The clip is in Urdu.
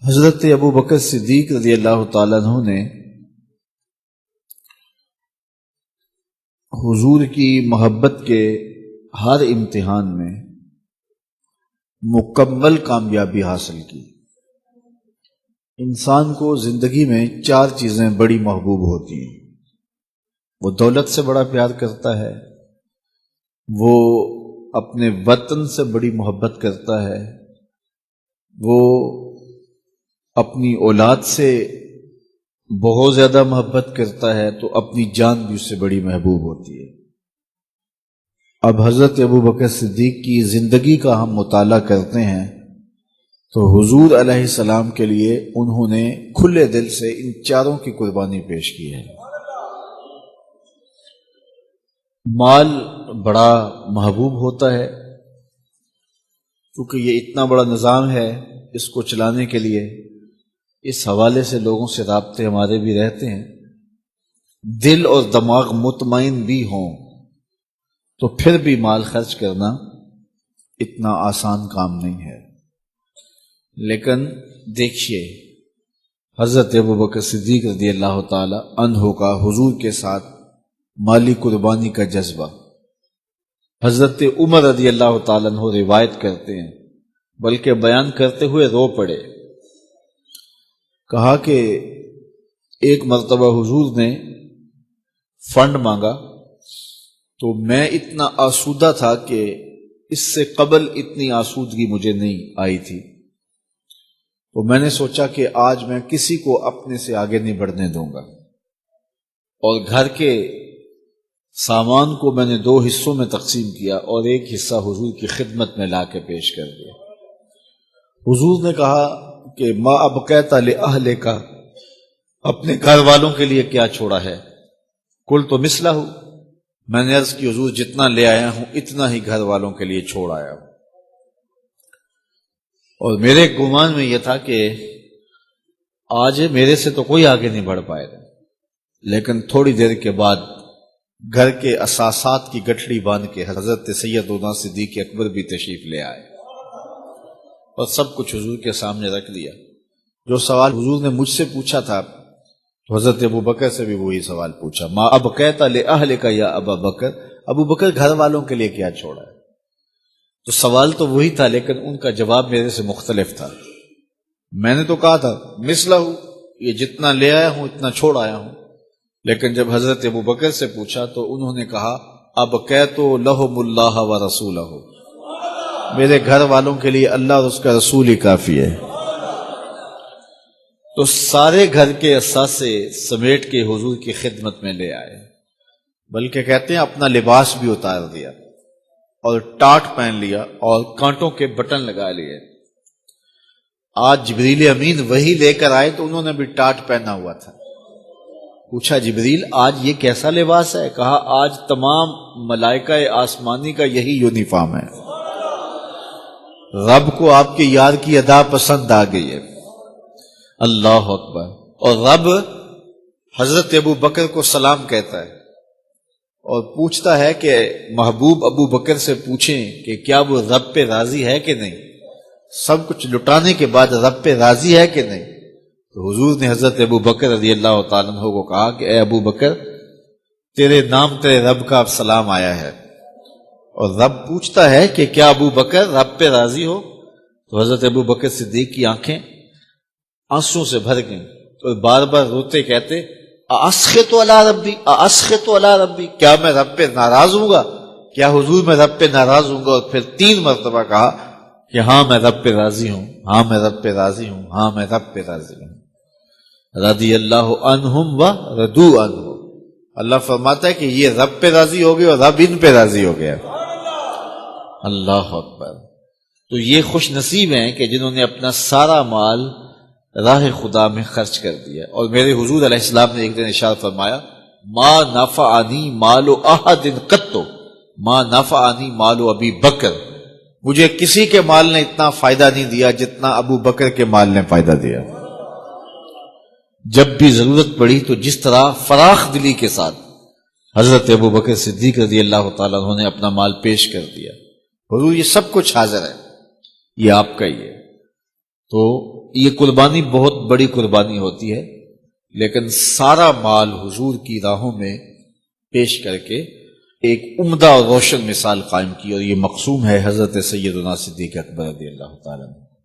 حضرت ابو بکر صدیق رضی اللہ تعالیٰ عنہ نے حضور کی محبت کے ہر امتحان میں مکمل کامیابی حاصل کی۔ انسان کو زندگی میں 4 چیزیں بڑی محبوب ہوتی ہیں۔ وہ دولت سے بڑا پیار کرتا ہے، وہ اپنے وطن سے بڑی محبت کرتا ہے، وہ اپنی اولاد سے بہت زیادہ محبت کرتا ہے، تو اپنی جان بھی اس سے بڑی محبوب ہوتی ہے۔ اب حضرت ابو بکر صدیق کی زندگی کا ہم مطالعہ کرتے ہیں تو حضور علیہ السلام کے لیے انہوں نے کھلے دل سے ان 4 کی قربانی پیش کی ہے۔ مال بڑا محبوب ہوتا ہے، کیونکہ یہ اتنا بڑا نظام ہے، اس کو چلانے کے لیے اس حوالے سے لوگوں سے رابطے ہمارے بھی رہتے ہیں۔ دل اور دماغ مطمئن بھی ہوں تو پھر بھی مال خرچ کرنا اتنا آسان کام نہیں ہے۔ لیکن دیکھیے حضرت ابو بکر صدیق رضی اللہ تعالی عنہ کا حضور کے ساتھ مالی قربانی کا جذبہ۔ حضرت عمر رضی اللہ تعالیٰ عنہ روایت کرتے ہیں، بلکہ بیان کرتے ہوئے رو پڑے۔ کہا کہ ایک مرتبہ حضور نے فنڈ مانگا تو میں اتنا آسودہ تھا کہ اس سے قبل اتنی آسودگی مجھے نہیں آئی تھی، تو میں نے سوچا کہ آج میں کسی کو اپنے سے آگے نہیں بڑھنے دوں گا، اور گھر کے سامان کو میں نے 2 حصوں میں تقسیم کیا اور ایک حصہ حضور کی خدمت میں لا کے پیش کر دیا۔ حضور نے کہا کہ ما ابقیت لأہلک، اپنے گھر والوں کے لیے کیا چھوڑا ہے؟ قلت مثلہ، میں نے عرض کی حضور جتنا لے آیا ہوں اتنا ہی گھر والوں کے لیے چھوڑ آیا ہوں۔ اور میرے گمان میں یہ تھا کہ آج میرے سے تو کوئی آگے نہیں بڑھ پائے گا، لیکن تھوڑی دیر کے بعد گھر کے اساسات کی گٹھڑی باندھ کے حضرت سیدنا صدیق اکبر بھی تشریف لے آئے اور سب کچھ حضور کے سامنے رکھ دیا۔ جو سوال حضور نے مجھ سے پوچھا تھا تو حضرت ابو بکر سے بھی وہی سوال پوچھا، ما ابقیت لأہلک یا ابا بکر، ابو بکر گھر والوں کے لیے کیا چھوڑا ہے؟ تو سوال تو وہی تھا، لیکن ان کا جواب میرے سے مختلف تھا۔ میں نے تو کہا تھا مثلہ، یہ جتنا لے آیا ہوں اتنا چھوڑ آیا ہوں، لیکن جب حضرت ابو بکر سے پوچھا تو انہوں نے کہا ابقیت لہم اللہ و رسولہ، میرے گھر والوں کے لیے اللہ اور اس کا رسول ہی کافی ہے۔ تو سارے گھر کے اثاثے سمیٹ کے حضور کی خدمت میں لے آئے، بلکہ کہتے ہیں اپنا لباس بھی اتار دیا اور ٹاٹ پہن لیا اور کانٹوں کے بٹن لگا لیے۔ آج جبریل امین وہی لے کر آئے تو انہوں نے بھی ٹاٹ پہنا ہوا تھا۔ پوچھا جبریل آج یہ کیسا لباس ہے؟ کہا آج تمام ملائکہ آسمانی کا یہی یونیفارم ہے، رب کو آپ کے یار کی ادا پسند آ گئی ہے۔ اللہ اکبر۔ اور رب حضرت ابو بکر کو سلام کہتا ہے اور پوچھتا ہے کہ محبوب ابو بکر سے پوچھیں کہ کیا وہ رب پہ راضی ہے کہ نہیں، سب کچھ لٹانے کے بعد رب پہ راضی ہے کہ نہیں؟ تو حضور نے حضرت ابو بکر رضی اللہ تعالیٰ عنہ کو کہا کہ اے ابو بکر، تیرے نام تیرے رب کا اب سلام آیا ہے۔ اور رب پوچھتا ہے کہ کیا ابو بکر رب پہ راضی ہو؟ تو حضرت ابو بکر صدیق کی آنکھیں آنسوں سے بھر گئیں تو بار بار روتے کہتے اسخط علی ربی، اسخط علی ربی، کیا میں رب پہ ناراض ہوں گا؟ کیا حضور میں رب پہ ناراض ہوں گا؟ اور پھر 3 مرتبہ کہا کہ ہاں میں رب پہ راضی ہوں، ہاں میں رب پہ راضی ہوں، ہاں میں رب پہ راضی ہوں۔ رضی اللہ عنہم و رضوا عنہ، اللہ فرماتا ہے کہ یہ رب پہ راضی ہو گئے اور رب ان پہ راضی ہو گیا۔ اللہ اکبر۔ تو یہ خوش نصیب ہیں کہ جنہوں نے اپنا سارا مال راہ خدا میں خرچ کر دیا۔ اور میرے حضور علیہ السلام نے ایک دن ارشاد فرمایا ما نفعنی مال احد قط ما نفعنی مال ابی بکر، مجھے کسی کے مال نے اتنا فائدہ نہیں دیا جتنا ابو بکر کے مال نے فائدہ دیا۔ جب بھی ضرورت پڑی تو جس طرح فراخ دلی کے ساتھ حضرت ابو بکر صدیق رضی اللہ تعالیٰ عنہ نے اپنا مال پیش کر دیا، حضور یہ سب کچھ حاضر ہے، یہ آپ کا ہی ہے۔ تو یہ قربانی بہت بڑی قربانی ہوتی ہے، لیکن سارا مال حضور کی راہوں میں پیش کر کے ایک عمدہ اور روشن مثال قائم کی، اور یہ مقسوم ہے حضرت سیدنا صدیق اکبر رضی اللہ تعالیٰ عنہ۔